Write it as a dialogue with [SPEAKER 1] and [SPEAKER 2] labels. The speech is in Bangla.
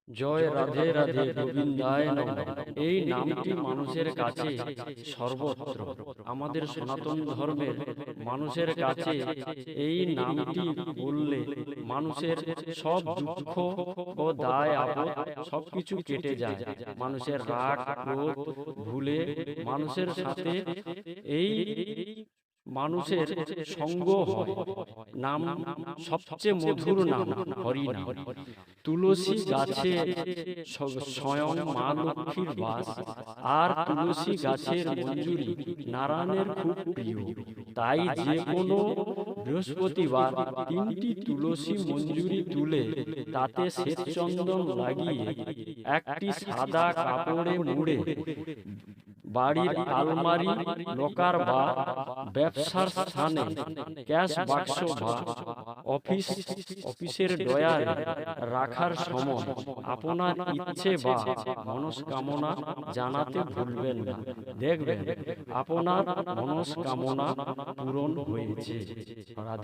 [SPEAKER 1] জয় রাধে রাধে গোবিন্দায় নমঃ। এই নামটি মানুষের কাছে সর্বত্র। আমাদের সনাতন ধর্মের মানুষের কাছে এই নামটি বললে মানুষের সব দুঃখ ও দায় আপদ সবকিছু কেটে যায়। মানুষের রাগ ক্রোধ ভুলে মানুষের সাথে এই মানুষের সঙ্গ হয়। নাম সবচেয়ে মধুর নাম হরি নাম। তুলসী গাছে স্বয়ং মা লক্ষ্মীর বাস, আর তুলসী গাছের মঞ্জুরি নারায়ণের খুব প্রিয়। তাই যে কোনো বৃহস্পতিবার 3টি তুলসী মঞ্জুরি তুলে তাতে শ্বেতচন্দন লাগিয়ে একটি সাদা কাপড়ে মুড়ে বাড়ির আলমারি, লকার বা ব্যবসার স্থানে, ক্যাশ বাক্স বা অফিসের ড্রয়ারে রাখার সময় আপনার ইচ্ছে বা মনস্কামনা জানাতে ভুলবেন না। দেখবেন আপনার মনস্কামনা পূরণ হয়েছে।